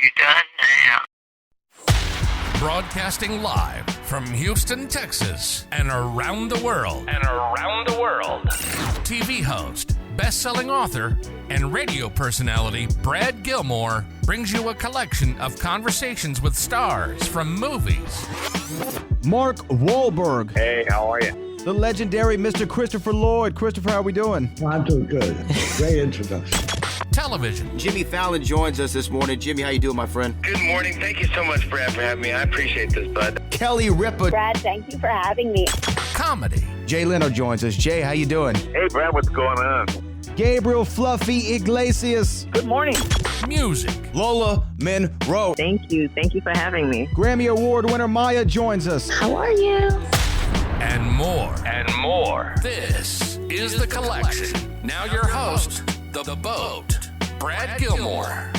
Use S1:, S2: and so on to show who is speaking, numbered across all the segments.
S1: You done now?
S2: Broadcasting live from Houston, Texas, and around the world. TV host, best-selling author, and radio personality Brad Gilmore brings you a collection of conversations with stars from movies.
S3: Mark Wahlberg.
S4: Hey, how are you?
S3: The legendary Mr. Christopher Lloyd. Christopher, how are we doing?
S5: I'm doing good. Great introduction.
S2: Television.
S6: Jimmy Fallon joins us this morning. Jimmy, how you doing, my friend?
S4: Good morning. Thank you so much, Brad, for having me. I appreciate this, bud.
S6: Kelly Ripa.
S7: Brad, thank you for having me.
S2: Comedy.
S3: Jay Lennard joins us. Jay, how you doing?
S4: Hey, Brad, what's going on?
S3: Gabriel Fluffy Iglesias.
S7: Good morning.
S2: Music.
S3: Lola Monroe.
S7: Thank you. Thank you for having me.
S3: Grammy Award winner Maya joins us.
S7: How are you?
S2: And more. This is The Collection. Now your host, The Boat, Brad Gilmore.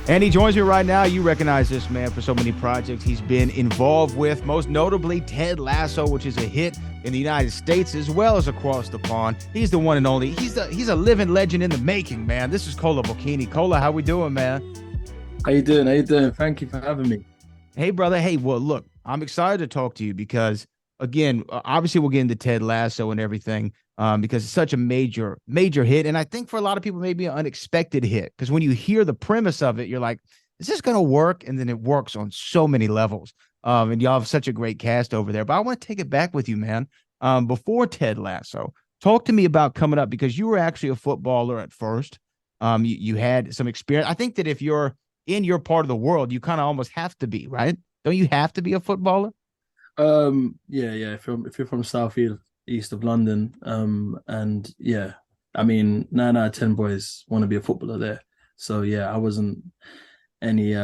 S3: And he joins me right now. You recognize this man for so many projects he's been involved with, most notably Ted Lasso, which is a hit in the United States as well as across the pond. He's the one and only. He's a living legend in the making, man. This is Kola Bokinni. Kola, how we doing, man?
S8: How you doing? Thank you for having me.
S3: Hey, brother. Hey, well, look, I'm excited to talk to you because, again, obviously we'll get into Ted Lasso and everything because it's such a major hit. And I think for a lot of people, maybe an unexpected hit because when you hear the premise of it, you're like, is this going to work? And then it works on so many levels. And y'all have such a great cast over there. But I want to take it back with you, man. Before Ted Lasso, talk to me about coming up because you were actually a footballer at first. You had some experience. I think that if you're in your part of the world, you kind of almost have to be, right? Don't you have to be a footballer?
S8: Yeah. If you're from southeast of London, and yeah, I mean, 9 out of 10 boys want to be a footballer there. So yeah, I wasn't any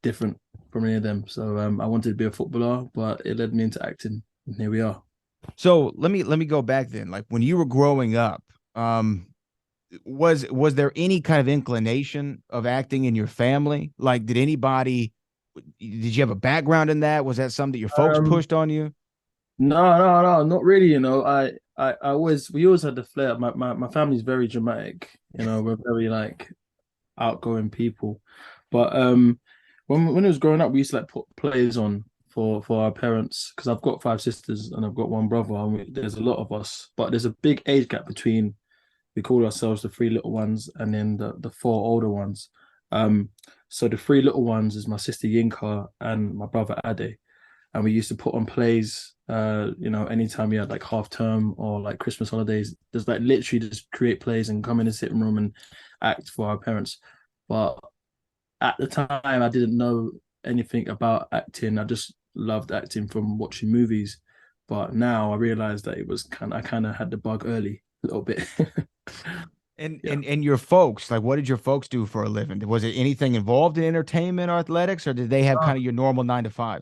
S8: different from any of them. So I wanted to be a footballer, but it led me into acting, and here we are.
S3: So let me go back then. Like when you were growing up, was there any kind of inclination of acting in your family? Like, did you have a background in that? Was that something that your folks pushed on you?
S8: No, not really. You know, we always had the flair. My family's very dramatic. You know, we're very like outgoing people. But when I was growing up, we used to like put plays on for our parents because I've got 5 sisters and I've got 1 brother. And there's a lot of us, but there's a big age gap between. We call ourselves the 3 little ones and then the 4 older ones. So the 3 little ones is my sister Yinka and my brother Ade. And we used to put on plays, anytime we had like half term or like Christmas holidays, just like literally just create plays and come in the sitting room and act for our parents. But at the time, I didn't know anything about acting. I just loved acting from watching movies. But now I realized that I kind of had the bug early a little bit.
S3: And your folks, like, what did your folks do for a living? Was it anything involved in entertainment or athletics, or did they have kind of your normal 9 to 5?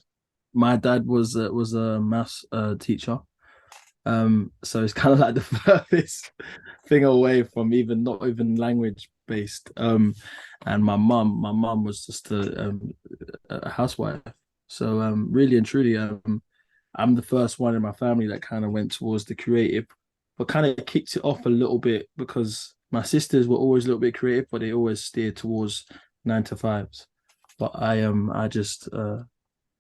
S8: My dad was a maths teacher, so it's kind of like the furthest thing away from not even language based. And my mum was just a housewife. So really and truly, I'm the first one in my family that kind of went towards the creative, but kind of kicked it off a little bit because my sisters were always a little bit creative, but they always steered towards 9 to 5s. But I just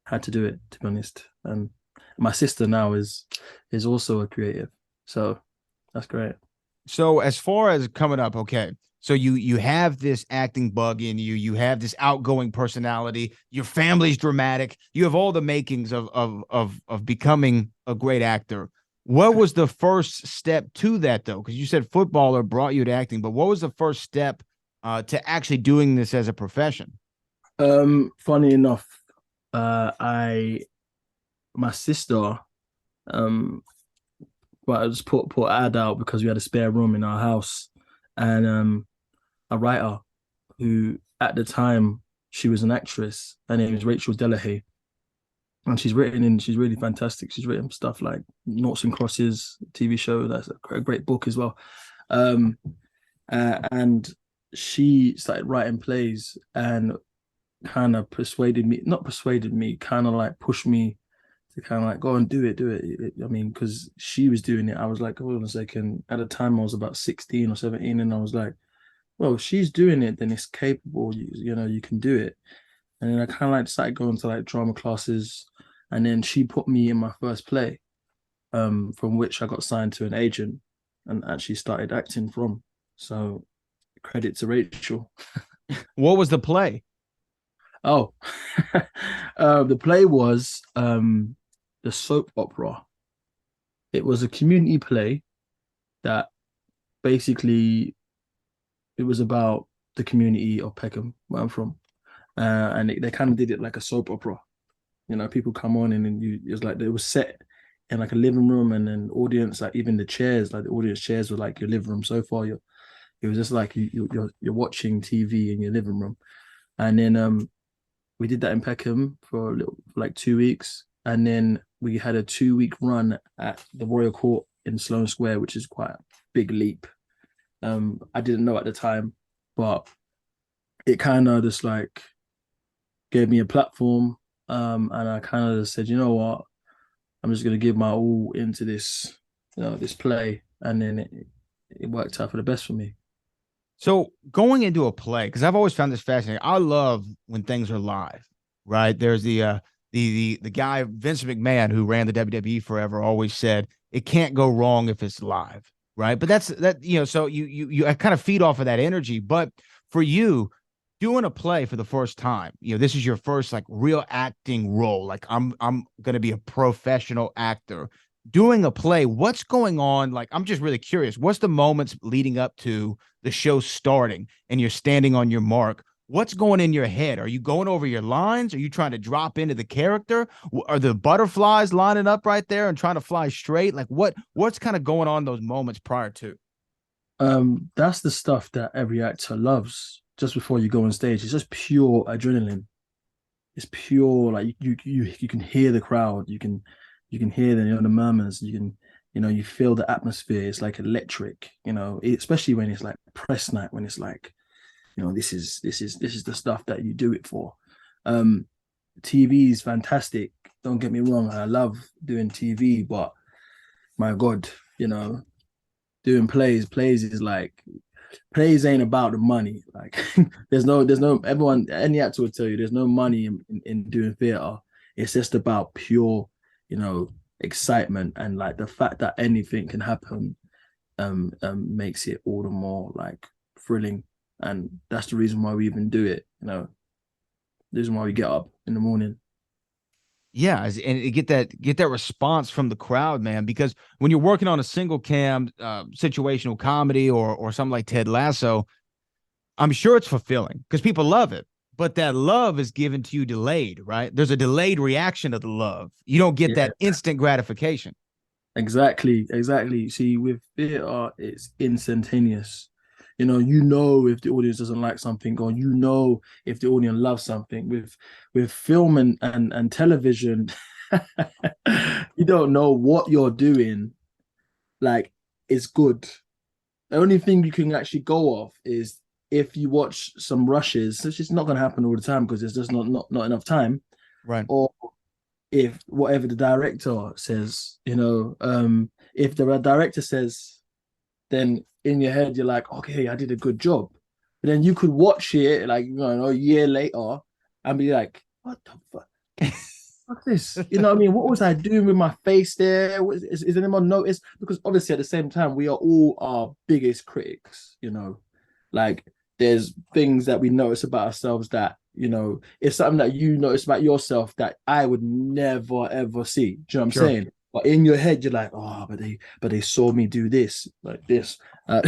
S8: had to do it, to be honest. And my sister now is also a creative, so that's great.
S3: So as far as coming up, okay, so you have this acting bug in you, you have this outgoing personality, your family's dramatic, you have all the makings of becoming a great actor. What was the first step to that, though? Because you said footballer brought you to acting, but what was the first step to actually doing this as a profession?
S8: Funny enough, my sister, but I just put an ad out because we had a spare room in our house, and a writer who at the time she was an actress. Her name is Rachel Delahaye. And she's really fantastic. She's written stuff like Noughts and Crosses TV show. That's a great book as well. And she started writing plays and kind of pushed me to kind of like go and do it. I mean, because she was doing it. I was like, hold on a second. At the time, I was about 16 or 17, and I was like, well, she's doing it, then it's capable. You know, you can do it. And then I kind of like started going to like drama classes, and then she put me in my first play, from which I got signed to an agent and actually started acting from. So credit to Rachel.
S3: What was the play?
S8: Oh, the play was the soap opera. It was a community play that basically it was about the community of Peckham, where I'm from, and they kind of did it like a soap opera. You know, people come on and then it was like it was set in like a living room, and then audience, like even the chairs, like the audience chairs were like your living room sofa. It was just like you're watching TV in your living room, and then we did that in Peckham for like 2 weeks, and then we had a 2-week run at the Royal Court in Sloane Square, which is quite a big leap. I didn't know at the time, but it kind of just like gave me a platform, and I kind of said, you know what, I'm just gonna give my all into this, this play, and then it worked out for the best for me.
S3: So going into a play, because I've always found this fascinating. I love when things are live, right? There's the guy Vince McMahon, who ran the WWE forever, always said it can't go wrong if it's live, right? But so you kind of feed off of that energy. But for you, doing a play for the first time, this is your first like real acting role. Like I'm gonna be a professional actor. Doing a play, what's going on? Like, I'm just really curious. What's the moments leading up to the show starting and you're standing on your mark? What's going in your head? Are you going over your lines? Are you trying to drop into the character? Are the butterflies lining up right there and trying to fly straight? Like what's kind of going on those moments prior to?
S8: That's the stuff that every actor loves just before you go on stage. It's just pure adrenaline. It's pure, like you can hear the crowd. You can hear the murmurs. You feel the atmosphere. It's like electric, especially when it's like press night, when it's like, this is the stuff that you do it for. TV is fantastic. Don't get me wrong. I love doing TV, but my God, doing plays is like, plays ain't about the money. Like there's no any actor will tell you there's no money in doing theater. It's just about pure, excitement, and like the fact that anything can happen makes it all the more like thrilling. And that's the reason why we even do it, the reason why we get up in the morning.
S3: Yeah, and get that response from the crowd, man, because when you're working on a single cam situational comedy or something like Ted Lasso, I'm sure it's fulfilling because people love it. But that love is given to you delayed, right? There's a delayed reaction of the love. You don't get that instant gratification.
S8: Exactly. See, with theater, it's instantaneous. If the audience doesn't like something, or if the audience loves something. With film and television, you don't know what you're doing. Like, it's good. The only thing you can actually go off is if you watch some rushes, which is not going to happen all the time because there's just not enough time.
S3: Right.
S8: Or if whatever the director says, if the director says, then in your head, you're like, okay, I did a good job. But then you could watch it like, a year later and be like, what the fuck? What's this? You know what I mean? What was I doing with my face there? Is anyone notice? Because obviously at the same time, we are all our biggest critics, like there's things that we notice about ourselves that, it's something that you notice about yourself that I would never, ever see. Do you know what I'm saying? But in your head, you're like, oh, but they saw me do this, like this. In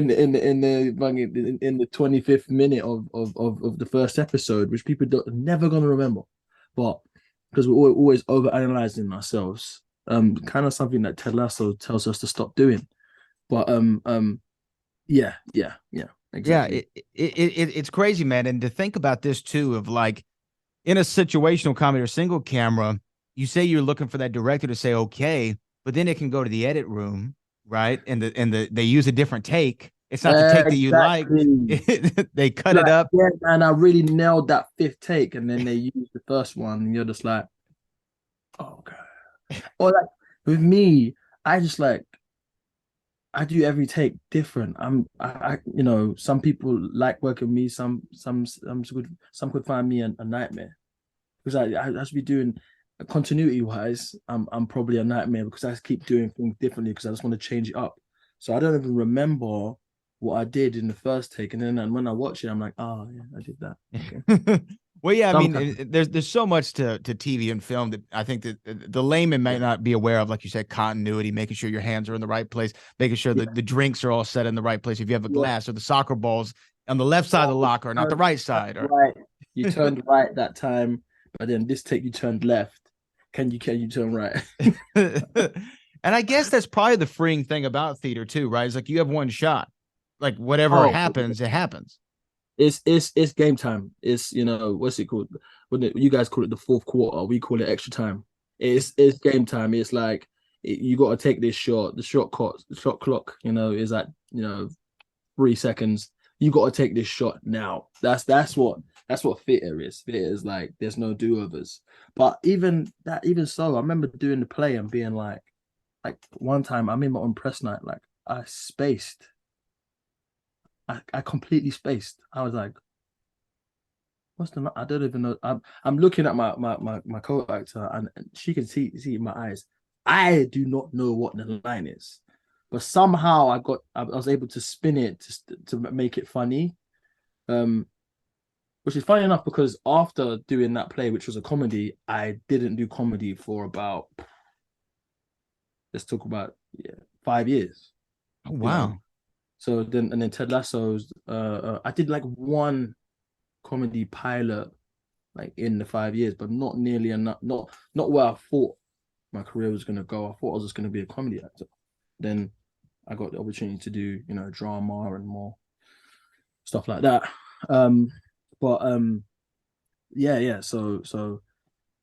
S8: the 25th minute of the first episode, which people never gonna remember, but because we're always over analyzing ourselves, kind of something that Ted Lasso tells us to stop doing. But yeah, exactly.
S3: Yeah, it's crazy, man. And to think about this too, of like in a situational comedy or single camera, you say you're looking for that director to say okay, but then it can go to the edit room, right? And they use a different take. It's not the take that you like. They cut it up.
S8: Yeah, and I really nailed that fifth take, and then they use the first one, and you're just like, oh god. Or like with me, I I do every take different. You know, some people like working with me. Some could find me a nightmare because I should be doing continuity wise. I'm probably a nightmare because I keep doing things differently because I just want to change it up. So I don't even remember what I did in the first take, and then when I watch it, I'm like, oh yeah, I did that. Okay.
S3: Well, yeah, I
S8: Sometimes.
S3: mean, there's so much to TV and film that I think that the layman might not be aware of, like you said, continuity, making sure your hands are in the right place, making sure that the drinks are all set in the right place. If you have a glass or the soccer balls on the left side of the locker, not the right side. Or
S8: Right, you turned right that time, but then this take you turned left. Can you turn right?
S3: And I guess that's probably the freeing thing about theater too, right? It's like you have one shot. Like whatever happens, it happens.
S8: It's game time. It's, you know, what's it called? You guys call it the fourth quarter. We call it extra time. It's game time. It's like you got to take this shot. The shot clock, you know, is at, you know, 3 seconds. You got to take this shot now. That's what theater is. Theater is like there's no do-overs. But even so, I remember doing the play and being like one time I'm in my own press night, like I spaced. I completely spaced. I was like, I don't even know. I'm looking at my co-actor and she can see in my eyes. I do not know what the line is, but somehow I was able to spin it to make it funny, which is funny enough because after doing that play, which was a comedy, I didn't do comedy for about, let's talk about 5 years.
S3: Oh, wow.
S8: You know? So then Ted Lasso's I did like one comedy pilot like in the 5 years, but not nearly enough, not where I thought my career was gonna go. I thought I was just gonna be a comedy actor. Then I got the opportunity to do, you know, drama and more stuff like that. So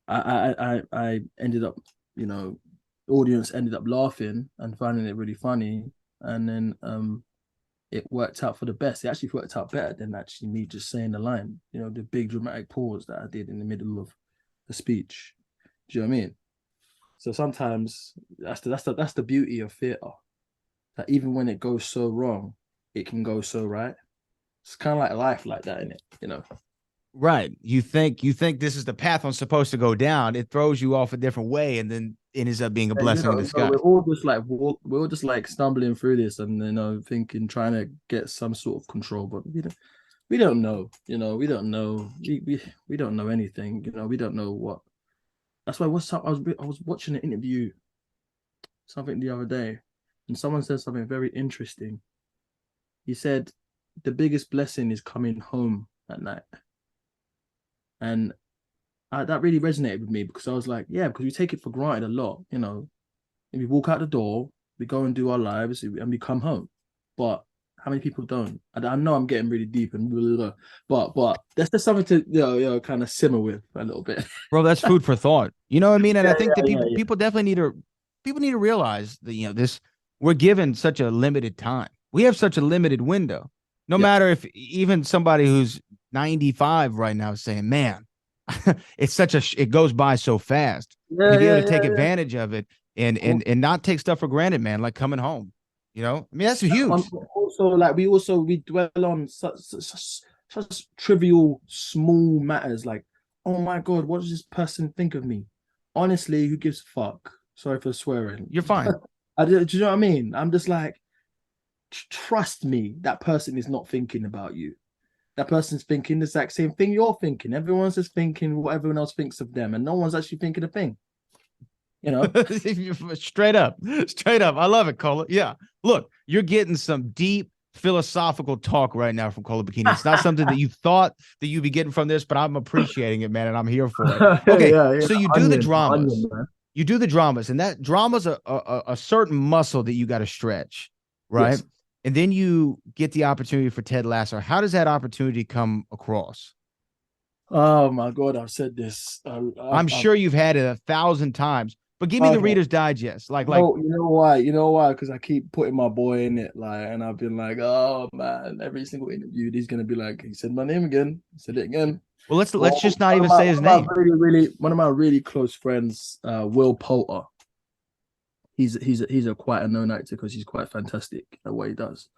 S8: I ended up, you know, audience ended up laughing and finding it really funny, and then it worked out for the best. It actually worked out better than actually me just saying the line, you know, the big dramatic pause that I did in the middle of the speech. Do you know what I mean? So sometimes that's the beauty of theatre, that even when it goes so wrong, it can go so right. It's kind of like life like that, isn't it? You know?
S3: Right. You think this is the path I'm supposed to go down. It throws you off a different way, and then it ends up being a blessing in disguise.
S8: We're all just like stumbling through this, and, you know, trying to get some sort of control, but we don't know. You know, we don't know. We don't know anything. You know, we don't know what. That's why I was watching an interview, something the other day, and someone said something very interesting. He said the biggest blessing is coming home at night. And that really resonated with me, because I was like, yeah, because we take it for granted a lot, you know. And we walk out the door, we go and do our lives, and we come home. But how many people don't? I know I'm getting really deep and blah, blah, but that's just something to, you know, kind of simmer with a little bit.
S3: Bro, that's food for thought. You know what I mean? And I think that people definitely need to realize that, you know, we're given such a limited time. We have such a limited window. No matter if even somebody who's 95 right now is saying, man, it goes by so fast.
S8: Yeah,
S3: to be able to take advantage of it and not take stuff for granted, man, like coming home. You know, I mean, that's huge.
S8: Also, like we dwell on such trivial, small matters. Like, oh my God, what does this person think of me? Honestly, who gives a fuck? Sorry for swearing.
S3: You're fine.
S8: Do you know what I mean? I'm just like, trust me, that person is not thinking about you. That person's thinking the exact same thing you're thinking. Everyone's just thinking what everyone else thinks of them, and no one's actually thinking a thing. You know,
S3: straight up. I love it, Kola. Yeah. Look, you're getting some deep philosophical talk right now from Kola Bokinni. It's not something that you thought that you'd be getting from this, but I'm appreciating it, man, and I'm here for it. Okay, so you do the dramas. You do the dramas, and that drama's a certain muscle that you got to stretch, right? Yes. And then you get the opportunity for Ted Lasso. How does that opportunity come across?
S8: Oh my God, I've said this.
S3: I'm sure you've had it 1,000 times. But give me the Reader's Digest. Like,
S8: you know why? Because I keep putting my boy in it, like, and I've been like, oh man, every single interview, he's gonna be like, he said my name again. He said it again.
S3: Well, let's just not even say his name.
S8: One of my really close friends, Will Poulter. he's a quite a known actor because he's quite fantastic at what he does.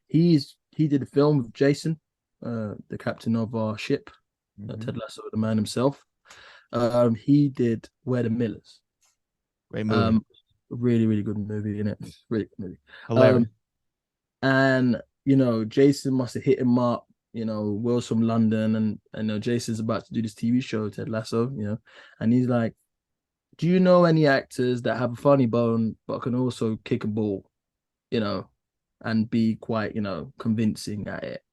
S8: He did a film with Jason, the captain of our ship, Ted Lasso, the man himself. He did Where the Millers.
S3: Great movie.
S8: Really, really good movie, innit? Really good movie.
S3: Hilarious.
S8: And Jason must have hit him up. Will's from London, and I know Jason's about to do this TV show, Ted Lasso. And he's like, "Do you know any actors that have a funny bone but can also kick a ball, and be quite, convincing at it?"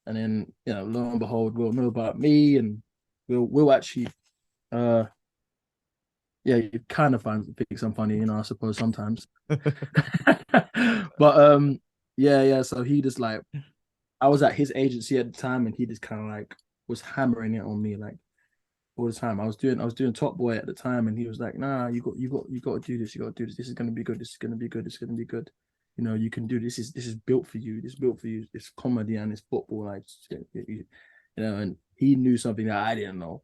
S8: And then, lo and behold, Will know about me, and Will actually, you kind of think I'm funny, I suppose sometimes. But so he just like, I was at his agency at the time, and he just kind of like was hammering it on me like all the time. I was doing Top Boy at the time, and he was like, "Nah, you got to do this. You got to do this. This is gonna be good. This is gonna be good. This is gonna be good. You can do this. This is built for you. This is built for you. It's comedy and it's football. Like, and he knew something that I didn't know.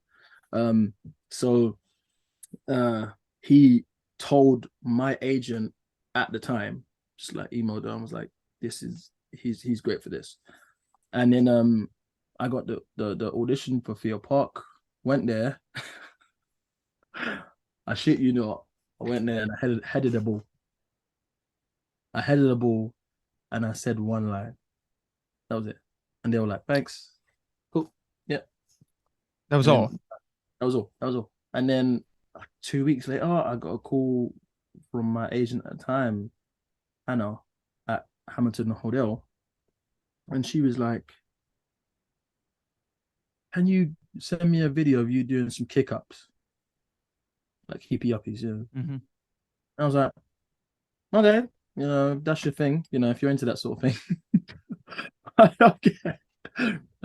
S8: So he told my agent at the time, just like emailed him, was like, he's great for this. And then I got the audition for Theo Park, went there. I shit you not, I went there and I headed the ball. And I said one line. That was it. And they were like, "Thanks. Cool. Yeah."
S3: That was all.
S8: That was all. And then 2 weeks later, I got a call from my agent at the time, Hannah, at Hamilton Hotel. And she was like, "Can you send me a video of you doing some kick-ups? Like hippie uppies,
S3: Mm-hmm.
S8: I was like, "Okay, that's your thing, if you're into that sort of thing." Okay.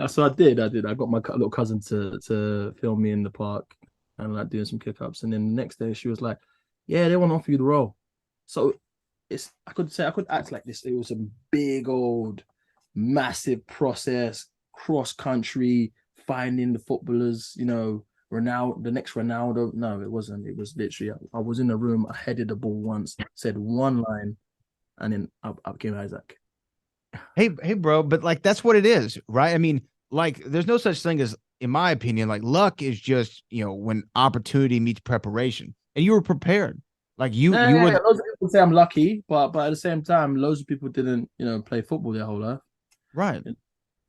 S8: So I did. I got my little cousin to film me in the park and like doing some kick-ups. And then the next day she was like, "Yeah, they want to offer you the role." So I could act like this. It was a big old massive process, cross country, finding the footballers, Ronaldo, the next Ronaldo. No, it wasn't. It was literally, I was in the room, I headed the ball once, said one line, and then I became Isaac.
S3: Hey, bro, but like that's what it is, right? I mean, like there's no such thing as, in my opinion, like luck is just, when opportunity meets preparation, and you were prepared. Like you were.
S8: Loads of people say I'm lucky, but at the same time, loads of people didn't, play football their whole life.
S3: Right.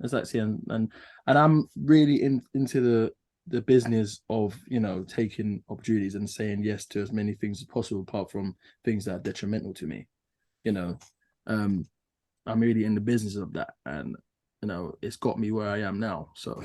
S8: It's like seeing, and I'm really into the business of, taking opportunities and saying yes to as many things as possible, apart from things that are detrimental to me. I'm really in the business of that, and it's got me where I am now. So,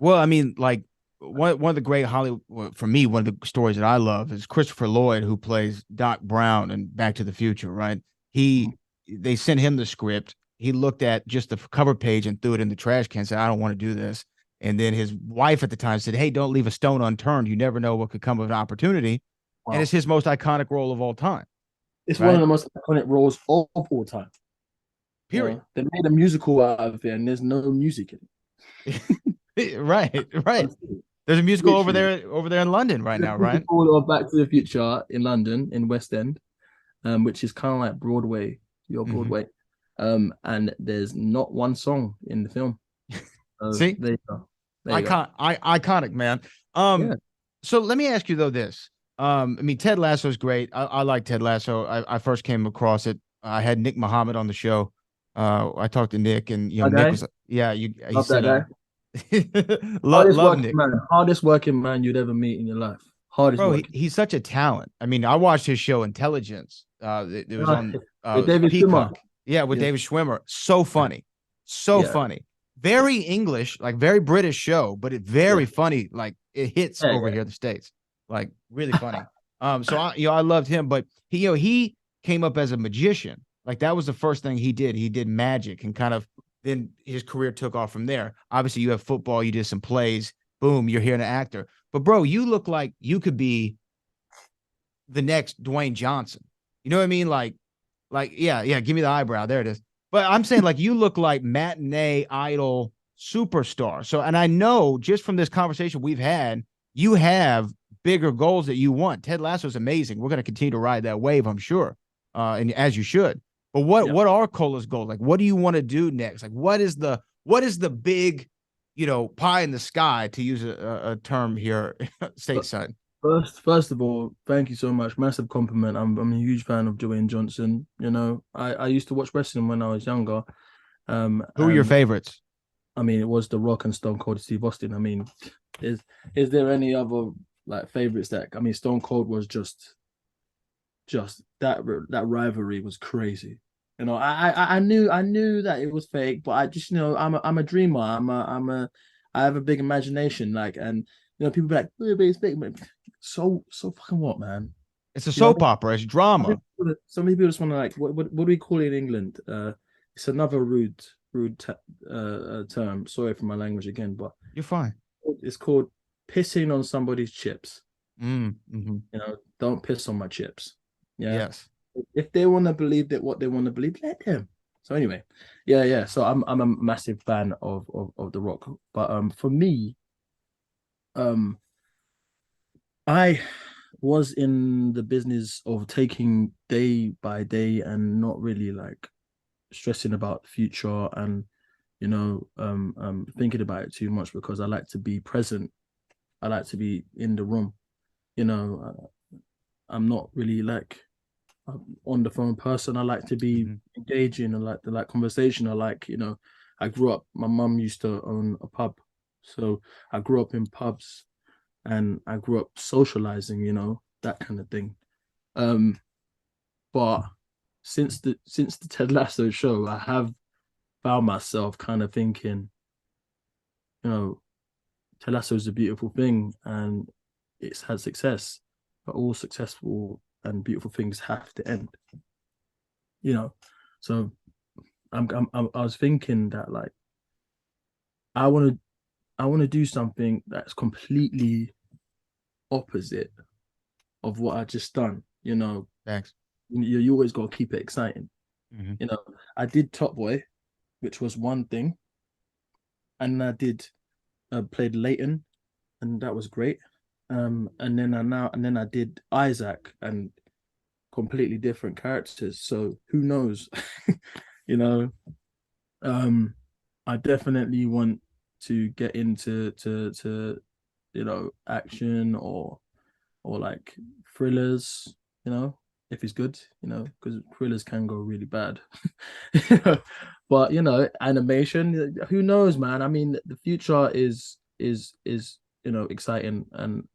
S3: well, I mean, like one of the great Hollywood, for me, one of the stories that I love is Christopher Lloyd, who plays Doc Brown in Back to the Future. Right? They sent him the script. He looked at just the cover page and threw it in the trash can and said, "I don't want to do this." And then his wife at the time said, "Hey, don't leave a stone unturned. You never know what could come of an opportunity." Wow. And it's his most iconic role of all time.
S8: It's one of the most iconic roles of all time.
S3: Period.
S8: They made a musical out of it, and there's no music in
S3: it. Right. There's a musical over there in London right now, right?
S8: Of Back to the Future in London, in West End, which is kind of like Broadway, Broadway. And there's not one song in the film.
S3: See,
S8: there you go.
S3: Iconic, man. So let me ask you though this. I mean, Ted Lasso is great. I like Ted Lasso. I first came across it. I had Nick Muhammad on the show. I talked to Nick, and Nick was he said, love Nick.
S8: Hardest working man you'd ever meet in your life.
S3: He's such a talent. I mean, I watched his show Intelligence. It was on
S8: with David Schwimmer.
S3: Yeah, with David Schwimmer. So funny. Funny. Very English, like very British show, but it's very funny. Like it hits over here in the States. Like really funny. So I loved him, but he came up as a magician. Like that was the first thing he did. He did magic, and kind of then his career took off from there. Obviously, you have football, you did some plays, boom, you're here an actor. But bro, you look like you could be the next Dwayne Johnson. You know what I mean? Like, yeah, give me the eyebrow. There it is. But I'm saying, like, you look like matinee idol superstar. So, and I know just from this conversation we've had, you have bigger goals that you want. Ted Lasso is amazing. We're going to continue to ride that wave, I'm sure, and as you should. But what are Kola's goals? Like, what do you want to do next? Like, what is the big, pie in the sky, to use a term here, stateside?
S8: First of all, thank you so much. Massive compliment. I'm a huge fan of Dwayne Johnson. I used to watch wrestling when I was younger.
S3: Who are your favorites?
S8: I mean, it was The Rock and Stone Cold Steve Austin. I mean, is there any other like favorites that? I mean, Stone Cold was just that rivalry was crazy. I knew that it was fake, but I just I'm a dreamer. I have a big imagination. Like, and people be like, oh, but it's fake. But so fucking what, man?
S3: It's a soap opera. It's drama.
S8: Some people just want to like, what do we call it in England? It's another rude term. Sorry for my language again, but
S3: you're fine.
S8: It's called pissing on somebody's chips.
S3: Mm-hmm.
S8: Don't piss on my chips. Yeah.
S3: Yes.
S8: If they want to believe that what they want to believe, let them. So anyway, yeah. So I'm a massive fan of The Rock, but for me, I was in the business of taking day by day and not really like stressing about the future and thinking about it too much, because I like to be present. I like to be in the room. I'm not really like on the phone person. I like to be engaging. I like the conversation. I like, I grew up, my mum used to own a pub, so I grew up in pubs and I grew up socializing, that kind of thing. But since the Ted Lasso show, I have found myself kind of thinking, Ted Lasso is a beautiful thing and it's had success, but all successful and beautiful things have to end. So I was thinking that like I want to do something that's completely opposite of what I just done.
S3: Thanks.
S8: You always got to keep it exciting.
S3: Mm-hmm.
S8: I did Top Boy, which was one thing, and I did played Leyton, and that was great. And then I did Isaac, and completely different characters. So who knows? I definitely want to get into action or like thrillers. If it's good, because thrillers can go really bad. But animation, who knows, man? I mean, the future is exciting, and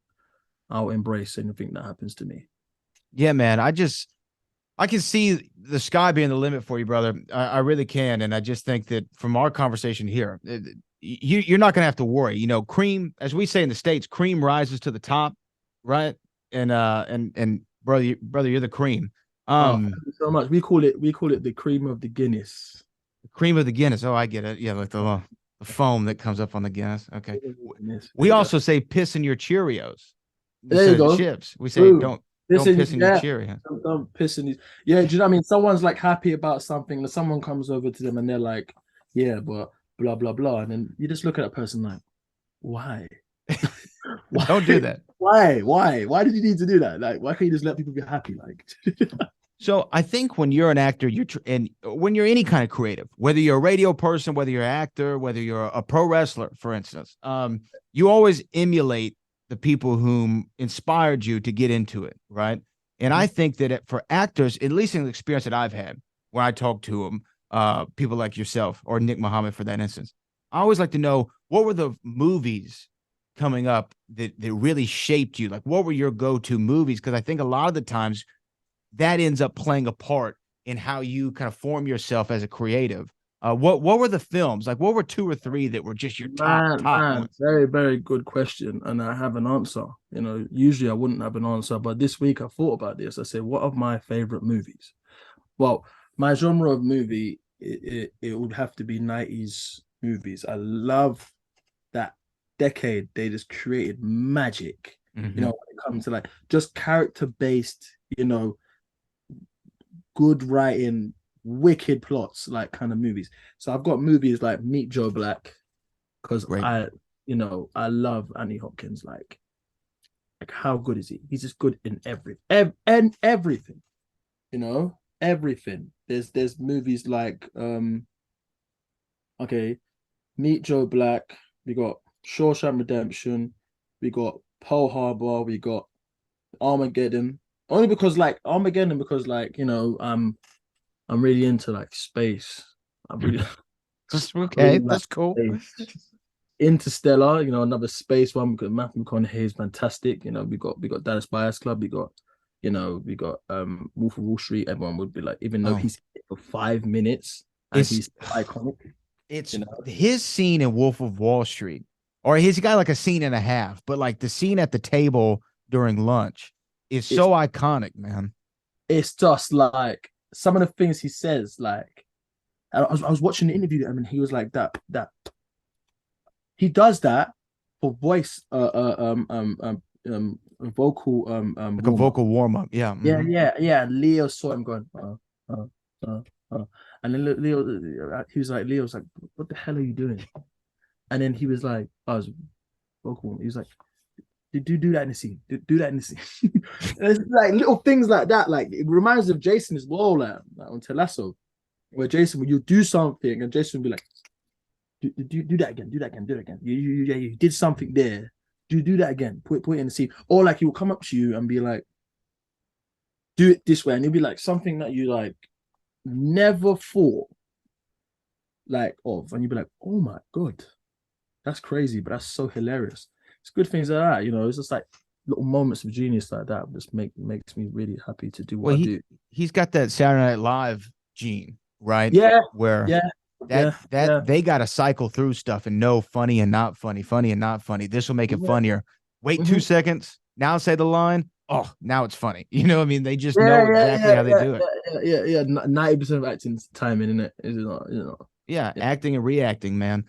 S8: I'll embrace anything that happens to me.
S3: Yeah, man. I can see the sky being the limit for you, brother. I really can. And I just think that from our conversation here, you're not going to have to worry. Cream, as we say in the States, cream rises to the top, right? And brother, you're the cream.
S8: Thank you so much. We call it the cream of the Guinness.
S3: The cream of the Guinness. Oh, I get it. Yeah, like the foam that comes up on the Guinness. Okay. We also say piss in your Cheerios.
S8: There you go.
S3: Chips. We say don't piss in your Cheerios.
S8: Don't piss in these. Yeah, do you know what I mean? Someone's like happy about something, and someone comes over to them and they're like, yeah, but blah blah blah, and then you just look at that person like, why? Why?
S3: Don't do that.
S8: Why did you need to do that? Like, why can't you just let people be happy? Like,
S3: so I think when you're an actor, and when you're any kind of creative, whether you're a radio person, whether you're an actor, whether you're a pro wrestler, for instance, you always emulate the people whom inspired you to get into it, right? And I think that for actors, at least in the experience that I've had, when I talk to them, people like yourself or Nick Muhammad, for that instance, I always like to know, what were the movies coming up that really shaped you? Like, what were your go-to movies? Because I think a lot of the times that ends up playing a part in how you kind of form yourself as a creative. What were the films? Like, what were 2 or 3 that were just your top ones?
S8: Very, very good question. And I have an answer. Usually I wouldn't have an answer, but this week I thought about this. I said, what are my favorite movies? Well, my genre of movie, it would have to be 90s movies. I love that decade. They just created magic, when it comes to like just character-based, good writing, wicked plots, like kind of movies. So I've got movies like Meet Joe Black, because I love Annie Hopkins, like, Like, how good is he? He's just good in everything. You know, everything. There's movies like okay, Meet Joe Black. We got Shawshank Redemption. We got Pearl Harbor. We got Armageddon. Only because like Armageddon, because like, you know, I'm really into like space. I'm really
S3: Okay,
S8: really
S3: that's cool.
S8: space. Interstellar, you know, another space one. Because Matthew McConaughey is fantastic. You know, we got Dallas Buyers Club. We got Wolf of Wall Street. Everyone would be like, even though he's in it for 5 minutes and
S3: It's-
S8: he's iconic.
S3: It's,
S8: you know,
S3: his scene in Wolf of Wall Street, or he's got like a scene and a half, but like the scene at the table during lunch is so iconic, man.
S8: It's just like some of the things he says. Like, I was watching the interview, and he was like that he does that for voice vocal
S3: Like a vocal warm up. Yeah.
S8: yeah. Leo saw him going and then Leo, he was like, Leo's like, what the hell are you doing? And then he was like, I was vocal. He was like, do that in the scene. Do that in the scene. It's like little things like that. Like, it reminds me of Jason as well, like on Lasso, where Jason, when you do something, and Jason will be like, do that again. You did something there. Do that again. Put it in the scene. Or like, he will come up to you and be like, do it this way, and it'll be like something that you like never thought like of, and you'd be like, oh my god, that's crazy, but that's so hilarious. It's good things like that, you know. It's just like little moments of genius like that just makes me really happy to do what I do.
S3: He's got that Saturday Night Live gene, right?
S8: Yeah,
S3: where they got to cycle through stuff and know funny and not funny, funny and not funny. This will make it funnier. Wait 2 seconds, now say the line. Oh, now it's funny. You know what I mean? They just know exactly how they do it.
S8: Yeah. 90% of acting timing, isn't it? Is not, you know.
S3: Yeah, acting and reacting, man.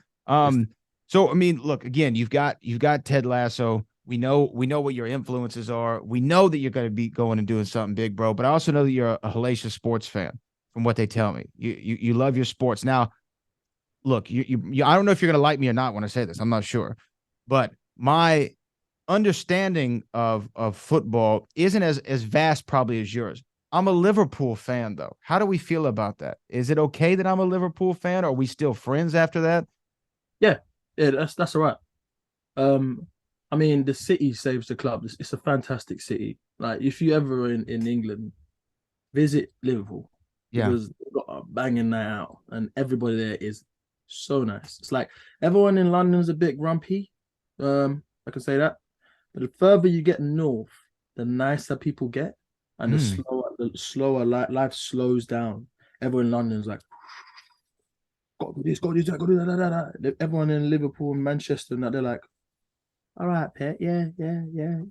S3: So I mean, look, again, you've got Ted Lasso. We know what your influences are. We know that you're going to be going and doing something big, bro. But I also know that you're a hellacious sports fan, from what they tell me. You love your sports. Now, look, you I don't know if you're going to like me or not when I say this. I'm not sure, but my understanding of football isn't as vast probably as yours. I'm a Liverpool fan, though. How do we feel about that? Is it okay that I'm a Liverpool fan? Are we still friends after that?
S8: Yeah, that's all right. I mean, the city saves the club. It's a fantastic city. Like, if you ever in England, visit Liverpool.
S3: Yeah,
S8: because they've got a banging night out, and everybody there is so nice. It's like everyone in London's a bit grumpy. I can say that. But the further you get north, the nicer people get, and the slower life slows down. Everyone in London's like, got to do this, got to do that, got to do that. Everyone in Liverpool and Manchester, and that, they're like, all right, Pet, yeah. You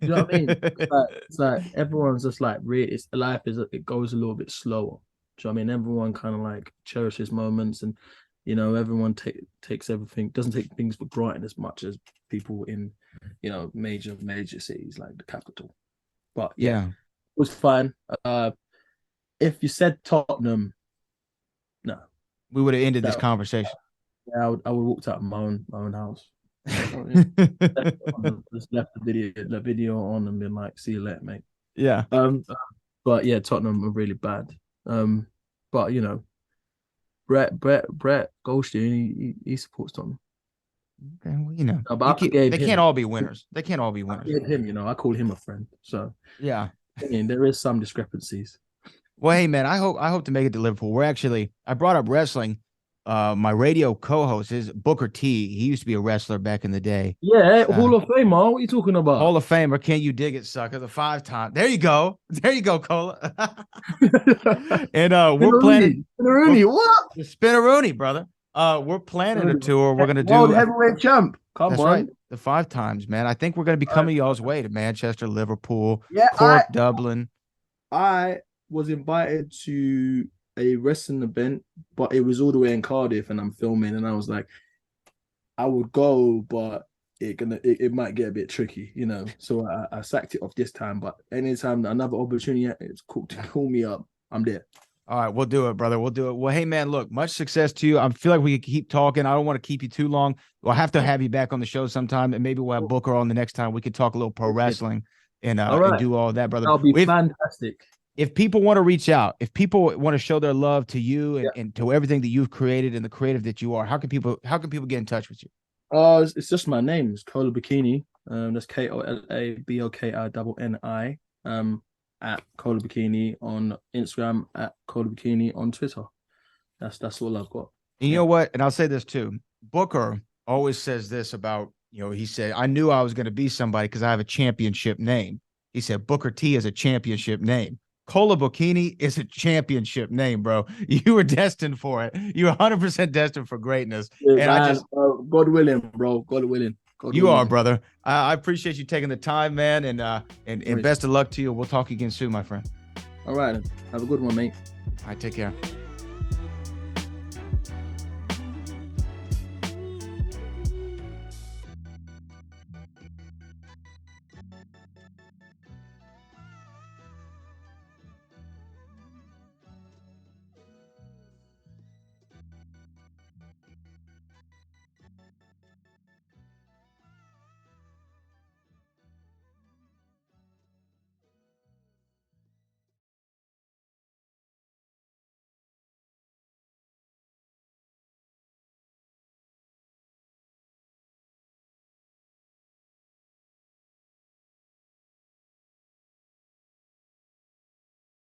S8: know what I mean? It's like everyone's just like, really, it goes a little bit slower. Do you know what I mean? Everyone kind of like cherishes moments, and you know, everyone takes everything, doesn't take things for granted as much as people in, you know, major cities like the capital. But yeah, it was fine. If you said Tottenham, no,
S3: we would have ended this conversation.
S8: Yeah, I would walked out of my own house. Just left the video on and been like, see you later, mate.
S3: Yeah.
S8: But yeah, Tottenham are really bad. But you know, Brett Goldstein, he supports Tottenham.
S3: Okay, well, you know,
S8: they
S3: can't all be winners. They can't all be winners.
S8: I gave him, you know, I call him a friend. So
S3: yeah,
S8: I mean, there is some discrepancies.
S3: Well, hey man, I hope to make it to Liverpool. I brought up wrestling. My radio co-host is Booker T. He used to be a wrestler back in the day.
S8: Yeah, Hall of Famer. What are you talking about?
S3: Hall of Famer. Can you dig it, sucker? The 5-time. There you go, Cola. And we're planning
S8: Spinneroonie. What?
S3: The Spinneroonie, brother. We're planning a tour. We're gonna do
S8: World heavyweight champ. Come on.
S3: Right. The 5 times, man. I think we're gonna be coming y'all's way to Manchester, Liverpool, Dublin.
S8: I was invited to a wrestling event, but it was all the way in Cardiff, and I'm filming, and I was like, I would go, but it might get a bit tricky, you know. So I sacked it off this time. But anytime another opportunity is to call me up, I'm there.
S3: All right, we'll do it, brother. We'll do it. Well, hey, man, look, much success to you. I feel like we could keep talking. I don't want to keep you too long. We'll have to have you back on the show sometime, and maybe we'll have Booker on the next time. We could talk a little pro wrestling and do all that, brother.
S8: That'll be fantastic.
S3: If people want to reach out, if people want to show their love to you and to everything that you've created and the creative that you are, how can people get in touch with you?
S8: It's just my name. It's Kola Bokinni. That's KOLABOKINNI. At Kola Bokinni on Instagram, at Kola Bokinni on Twitter. That's all I've got.
S3: And you know what? And I'll say this too. Booker always says this about, he said, I knew I was going to be somebody because I have a championship name. He said, Booker T is a championship name. Kola Bokinni is a championship name, bro. You were destined for it. You're 100% destined for greatness.
S8: Yeah, and man, God willing, bro. God willing.
S3: You are, brother. I appreciate you taking the time, man, and best of luck to you. We'll talk again soon, my friend.
S8: All right. Have a good one, mate.
S3: All right, take care.